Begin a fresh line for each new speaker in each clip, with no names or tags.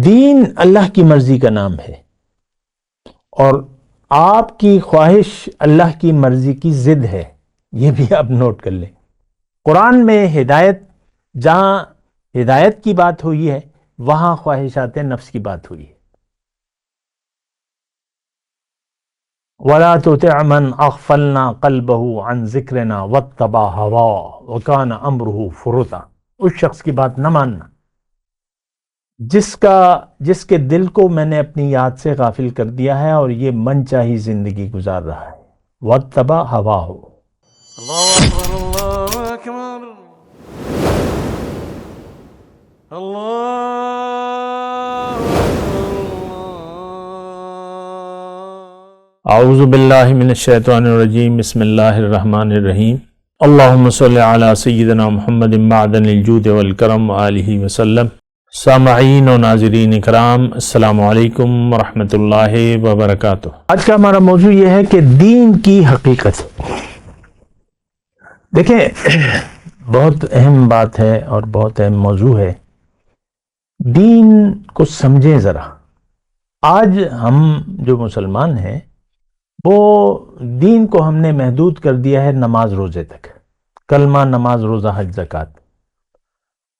دین اللہ کی مرضی کا نام ہے، اور آپ کی خواہش اللہ کی مرضی کی ضد ہے، یہ بھی آپ نوٹ کر لیں۔ قرآن میں ہدایت، جہاں ہدایت کی بات ہوئی ہے وہاں خواہشات نفس کی بات ہوئی ہے۔ وَلَا تُطِعْ مَنْ أَغْفَلْنَا قَلْبَهُ عَنْ ذِكْرِنَا وَاتَّبَعَ هَوَاهُ وَكَانَ أَمْرُهُ فُرُطًا۔ اس شخص کی بات نہ ماننا جس کے دل کو میں نے اپنی یاد سے غافل کر دیا ہے اور یہ من چاہی زندگی گزار رہا ہے۔ وَاتَّبَعَ هَوَاهُ۔
اللہ اکبر اللہ اکبر اللہ
اعوذ باللہ من الشیطان الرجیم، بسم اللہ الرحمن الرحیم۔ اللہم صلی علی سیدنا محمد معدن الجود والکرم آلہ وسلم۔ سامعین و ناظرین اکرام، السلام علیکم ورحمۃ اللہ وبرکاتہ۔ آج کا ہمارا موضوع یہ ہے کہ دین کی حقیقت۔ دیکھیں، بہت اہم بات ہے اور بہت اہم موضوع ہے۔ دین کو سمجھیں ذرا۔ آج ہم جو مسلمان ہیں وہ دین کو ہم نے محدود کر دیا ہے نماز روزے تک، کلمہ، نماز، روزہ، حج، زکوٰۃ،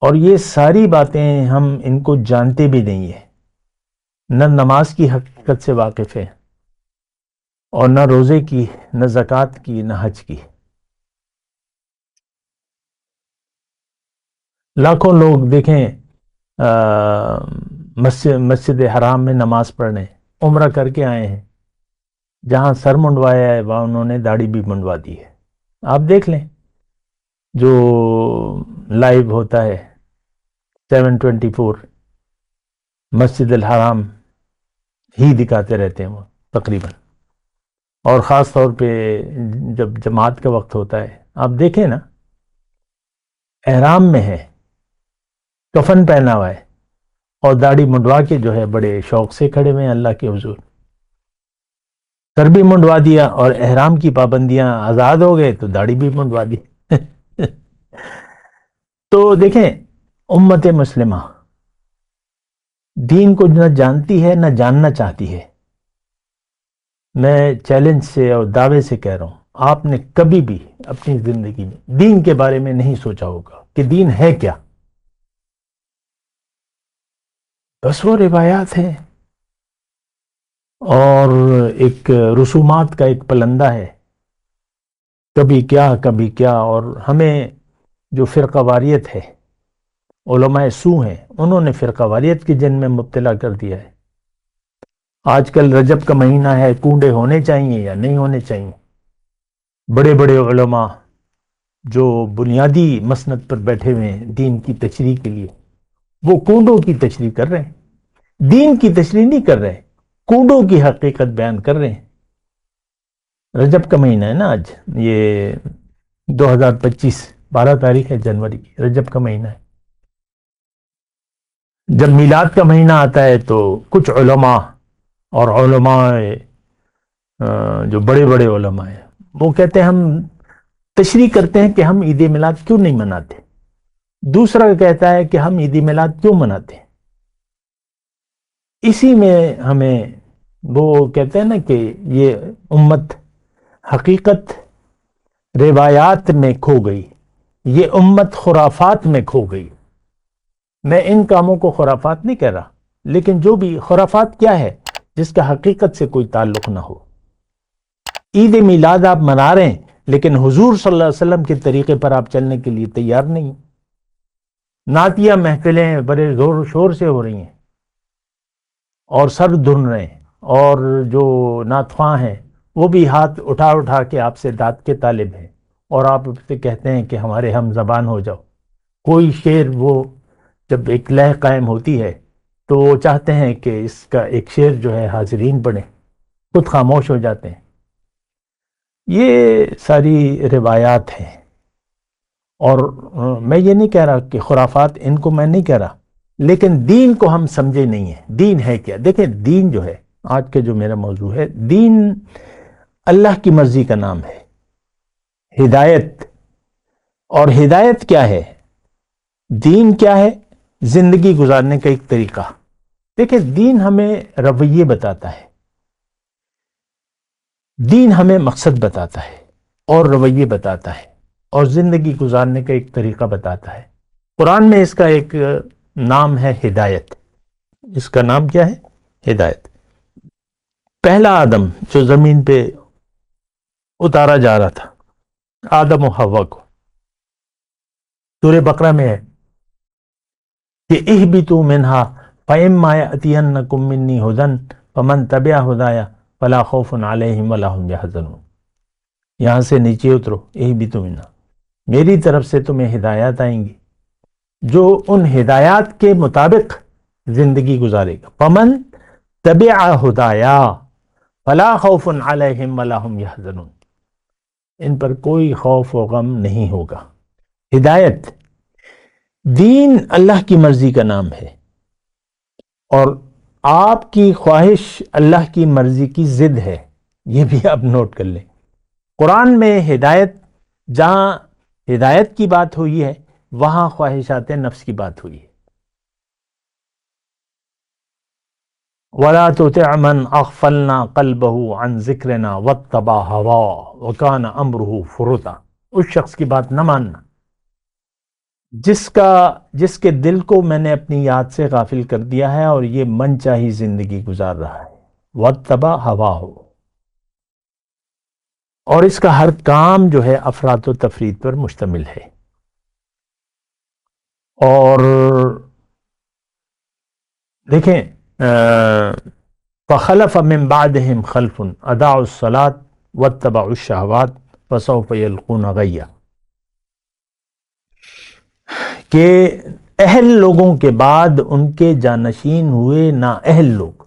اور یہ ساری باتیں ہم ان کو جانتے بھی نہیں ہیں۔ نہ نماز کی حقیقت سے واقف ہیں اور نہ روزے کی، نہ زکوٰۃ کی، نہ حج کی۔ لاکھوں لوگ دیکھیں مسجد حرام میں نماز پڑھنے عمرہ کر کے آئے ہیں، جہاں سر منڈوایا ہے وہاں انہوں نے داڑھی بھی منڈوا دی ہے۔ آپ دیکھ لیں جو لائیو ہوتا ہے 724، مسجد الحرام ہی دکھاتے رہتے ہیں وہ تقریباً، اور خاص طور پہ جب جماعت کا وقت ہوتا ہے آپ دیکھیں نا، احرام میں ہے، کفن پہنا ہوا ہے اور داڑھی منڈوا کے جو ہے بڑے شوق سے کھڑے ہوئے ہیں اللہ کے حضور۔ سر بھی منڈوا دیا اور احرام کی پابندیاں آزاد ہو گئے تو داڑھی بھی منڈوا دی۔ تو دیکھیں، امت مسلمہ دین کو نہ جانتی ہے نہ جاننا چاہتی ہے۔ میں چیلنج سے اور دعوے سے کہہ رہا ہوں، آپ نے کبھی بھی اپنی زندگی میں دین کے بارے میں نہیں سوچا ہوگا کہ دین ہے کیا۔ بس وہ روایات ہیں اور ایک رسومات کا ایک پلندہ ہے، کبھی کیا، اور ہمیں جو فرقہ واریت ہے، علماء سو ہیں، انہوں نے فرقہ واریت کے جن میں مبتلا کر دیا ہے۔ آج کل رجب کا مہینہ ہے، کونڈے ہونے چاہیے یا نہیں ہونے چاہیے؟ بڑے بڑے علماء جو بنیادی مسند پر بیٹھے ہوئے ہیں دین کی تشریح کے لیے، وہ کونڈوں کی تشریح کر رہے ہیں، دین کی تشریح نہیں کر رہے، کونڈوں کی حقیقت بیان کر رہے ہیں۔ رجب کا مہینہ ہے نا، آج یہ 2025 12 تاریخ ہے جنوری کی، رجب کا مہینہ ہے۔ جب میلاد کا مہینہ آتا ہے تو کچھ علماء اور علماء جو بڑے بڑے علماء ہیں وہ کہتے ہیں ہم تشریح کرتے ہیں کہ ہم عید میلاد کیوں نہیں مناتے۔ دوسرا کہتا ہے کہ ہم عید میلاد کیوں مناتے ہیں۔ اسی میں ہمیں وہ کہتے ہیں نا کہ یہ امت حقیقت روایات میں کھو گئی، یہ امت خرافات میں کھو گئی۔ میں ان کاموں کو خرافات نہیں کہہ رہا، لیکن جو بھی خرافات کیا ہے جس کا حقیقت سے کوئی تعلق نہ ہو۔ عید میلاد آپ منا رہے ہیں لیکن حضور صلی اللہ علیہ وسلم کے طریقے پر آپ چلنے کے لیے تیار نہیں۔ نعتیہ محفلیں بڑے زور و شور سے ہو رہی ہیں اور سر دھن رہے ہیں، اور جو نعت خواں ہیں وہ بھی ہاتھ اٹھا اٹھا کے آپ سے داد کے طالب ہیں، اور آپ سے کہتے ہیں کہ ہمارے ہم زبان ہو جاؤ۔ کوئی شعر، وہ جب ایک لہ قائم ہوتی ہے تو وہ چاہتے ہیں کہ اس کا ایک شعر جو ہے حاضرین پڑھیں، خود خاموش ہو جاتے ہیں۔ یہ ساری روایات ہیں، اور میں یہ نہیں کہہ رہا کہ خرافات، ان کو میں نہیں کہہ رہا، لیکن دین کو ہم سمجھے نہیں ہیں۔ دین ہے کیا؟ دیکھیں، دین جو ہے، آج کے جو میرا موضوع ہے، دین اللہ کی مرضی کا نام ہے، ہدایت۔ اور ہدایت کیا ہے؟ دین کیا ہے؟ زندگی گزارنے کا ایک طریقہ، دیکھیں دین ہمیں رویے بتاتا ہے، دین ہمیں مقصد بتاتا ہے اور رویے بتاتا ہے اور زندگی گزارنے کا ایک طریقہ بتاتا ہے۔ قرآن میں اس کا ایک نام ہے ہدایت۔ اس کا نام کیا ہے؟ ہدایت۔ پہلا آدم جو زمین پہ اتارا جا رہا تھا، آدم و حوا کو، سورہ بقرہ میں ہے کہ اہبطوا منہا فإما یأتینکم منی ھدی فمن تبع ھدایا فلا خوف علیہم ولا ھم یحزنون۔ یہاں سے نیچے اترو، اہبطوا منہا، میری طرف سے تمہیں ہدایات آئیں گی، جو ان ہدایات کے مطابق زندگی گزارے گا۔ فمن تبع ھدایا فلا خوف علیہم ولا ھم یحزنون، ان پر کوئی خوف و غم نہیں ہوگا۔ ہدایت، دین اللہ کی مرضی کا نام ہے، اور آپ کی خواہش اللہ کی مرضی کی ضد ہے، یہ بھی آپ نوٹ کر لیں۔ قرآن میں ہدایت، جہاں ہدایت کی بات ہوئی ہے وہاں خواہشات نفس کی بات ہوئی ہے۔ وَلَا تُطِعْ مَنْ أَغْفَلْنَا قَلْبَهُ عَنْ ذِكْرِنَا وَاتَّبَعَ هَوَاهُ وَكَانَ أَمْرُهُ فُرُطًا۔ اس شخص کی بات نہ ماننا جس کے دل کو میں نے اپنی یاد سے غافل کر دیا ہے اور یہ من چاہی زندگی گزار رہا ہے۔ وَاتَّبَعَ هَوَاهُ، اور اس کا ہر کام جو ہے افراط و تفریط پر مشتمل ہے۔ اور دیکھیں فَخَلَفَ مِن بَعْدِهِمْ خَلْفٌ أَضَاعُوا الصَّلَاةَ وَاتَّبَعُوا الشَّهَوَاتِ فَسَوْفَ يَلْقُونَ غَيًّا، کہ اہل لوگوں کے بعد ان کے جانشین ہوئے نااہل لوگ،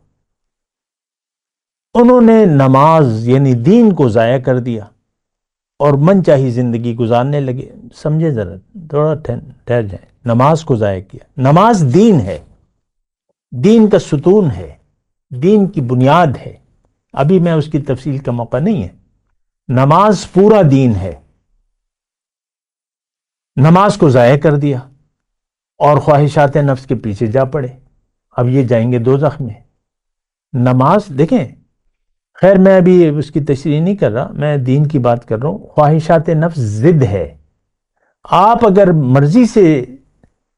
انہوں نے نماز یعنی دین کو ضائع کر دیا اور من چاہی زندگی گزارنے لگے۔ سمجھے ذرا، تھوڑا ٹھہر جائیں۔ نماز کو ضائع کیا۔ نماز دین ہے، دین کا ستون ہے، دین کی بنیاد ہے۔ ابھی میں اس کی تفصیل کا موقع نہیں ہے۔ نماز پورا دین ہے، نماز کو ضائع کر دیا اور خواہشات نفس کے پیچھے جا پڑے، اب یہ جائیں گے دوزخ میں۔ نماز دیکھیں، خیر میں ابھی اس کی تشریح نہیں کر رہا، میں دین کی بات کر رہا ہوں۔ خواہشات نفس ضد ہے۔ آپ اگر مرضی سے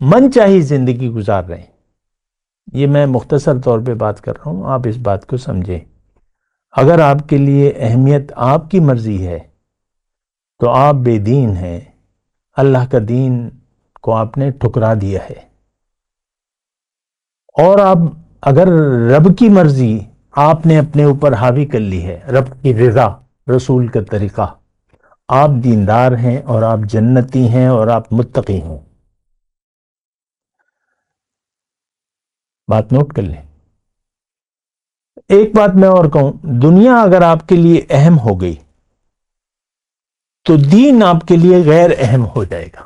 من چاہی زندگی گزار رہے ہیں، یہ میں مختصر طور پہ بات کر رہا ہوں، آپ اس بات کو سمجھیں۔ اگر آپ کے لیے اہمیت آپ کی مرضی ہے تو آپ بے دین ہیں، اللہ کا دین کو آپ نے ٹھکرا دیا ہے۔ اور آپ اگر رب کی مرضی آپ نے اپنے اوپر حاوی کر لی ہے، رب کی رضا، رسول کا طریقہ، آپ دیندار ہیں اور آپ جنتی ہیں اور آپ متقی ہیں۔ بات نوٹ کر لیں۔ ایک بات میں اور کہوں، دنیا اگر آپ کے لیے اہم ہو گئی تو دین آپ کے لیے غیر اہم ہو جائے گا،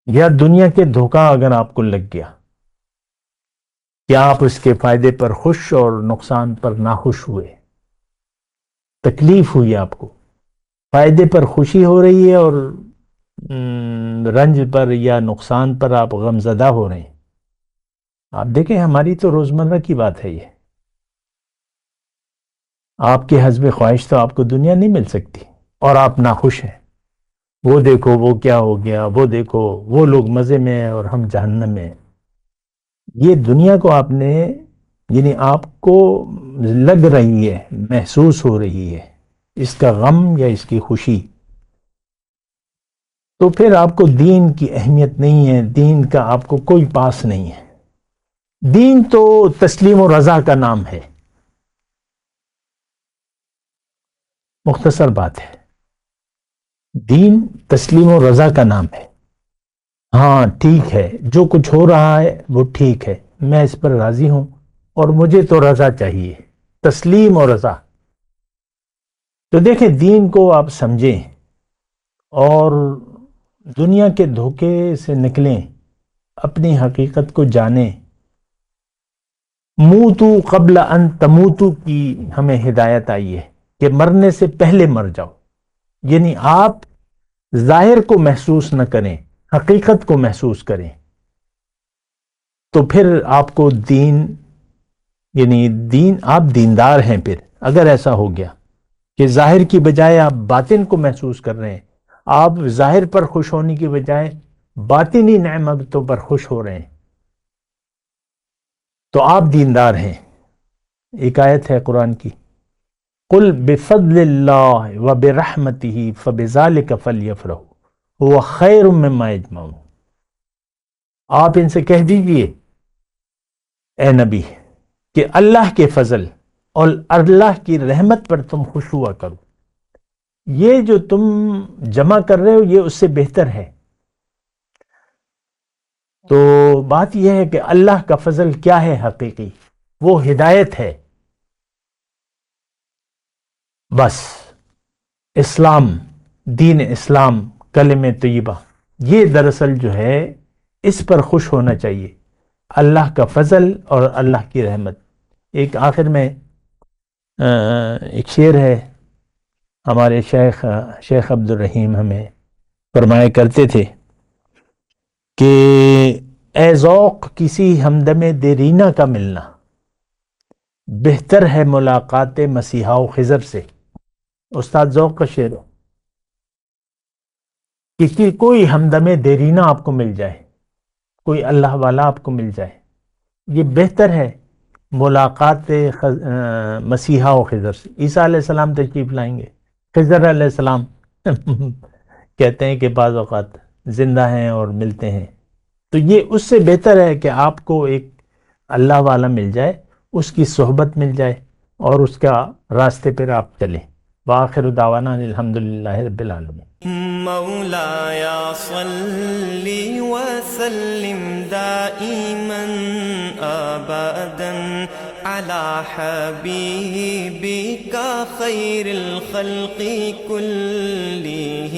یا دنیا کے دھوکہ اگر آپ کو لگ گیا کہ آپ اس کے فائدے پر خوش اور نقصان پر ناخوش ہوئے، تکلیف ہوئی، آپ کو فائدے پر خوشی ہو رہی ہے اور رنج پر یا نقصان پر آپ غمزدہ ہو رہے ہیں۔ آپ دیکھیں، ہماری تو روزمرہ کی بات ہے یہ۔ آپ کے حسب خواہش تو آپ کو دنیا نہیں مل سکتی اور آپ ناخوش ہیں۔ وہ دیکھو وہ کیا ہو گیا، وہ دیکھو وہ لوگ مزے میں ہیں اور ہم جہنم میں ہیں۔ یہ دنیا کو آپ نے، یعنی آپ کو لگ رہی ہے، محسوس ہو رہی ہے اس کا غم یا اس کی خوشی، تو پھر آپ کو دین کی اہمیت نہیں ہے، دین کا آپ کو کوئی پاس نہیں ہے۔ دین تو تسلیم و رضا کا نام ہے۔ مختصر بات ہے، دین تسلیم و رضا کا نام ہے۔ ہاں ٹھیک ہے، جو کچھ ہو رہا ہے وہ ٹھیک ہے، میں اس پر راضی ہوں اور مجھے تو رضا چاہیے، تسلیم و رضا۔ تو دیکھیں، دین کو آپ سمجھیں اور دنیا کے دھوکے سے نکلیں، اپنی حقیقت کو جانیں۔ موتو قبل ان تموتو کی ہمیں ہدایت آئی ہے کہ مرنے سے پہلے مر جاؤ، یعنی آپ ظاہر کو محسوس نہ کریں، حقیقت کو محسوس کریں۔ تو پھر آپ کو دین یعنی دین آپ دیندار ہیں پھر اگر ایسا ہو گیا کہ ظاہر کی بجائے آپ باطن کو محسوس کر رہے ہیں، آپ ظاہر پر خوش ہونے کی بجائے باطنی نعمتوں پر خوش ہو رہے ہیں، تو آپ دیندار ہیں۔ ایک آیت ہے قرآن کی، قل بفضل اللہ وبرحمتہ فبذلک فلیفرحوا هو خیر مما یجمعون۔ آپ ان سے کہہ دیجئے اے نبی کہ اللہ کے فضل اور اللہ کی رحمت پر تم خوش ہوا کرو، یہ جو تم جمع کر رہے ہو یہ اس سے بہتر ہے۔ تو بات یہ ہے کہ اللہ کا فضل کیا ہے حقیقی؟ وہ ہدایت ہے، بس اسلام، دین اسلام، کلمہ طیبہ، یہ دراصل جو ہے اس پر خوش ہونا چاہیے، اللہ کا فضل اور اللہ کی رحمت۔ ایک آخر میں ایک شعر ہے، ہمارے شیخ عبد الرحیم ہمیں فرمایا کرتے تھے کہ اے ذوق کسی ہمدم دیرینہ کا ملنا، بہتر ہے ملاقات مسیحا و خضر سے۔ استاد ذوق کا شعر ہو کہ کوئی ہمدم دیرینہ آپ کو مل جائے، کوئی اللہ والا آپ کو مل جائے، یہ بہتر ہے ملاقات مسیحا و خضر سے۔ عیسیٰ علیہ السلام تشریف لائیں گے، خضر علیہ السلام کہتے ہیں کہ بعض اوقات زندہ ہیں اور ملتے ہیں، تو یہ اس سے بہتر ہے کہ آپ کو ایک اللہ والا مل جائے، اس کی صحبت مل جائے اور اس کا راستے پر آپ چلیں۔ وآخر دعوانا الحمدللہ رب العالمین۔
مولایا صلی وسلم دائما ابدا على حبیبک خیر الخلق کلہم۔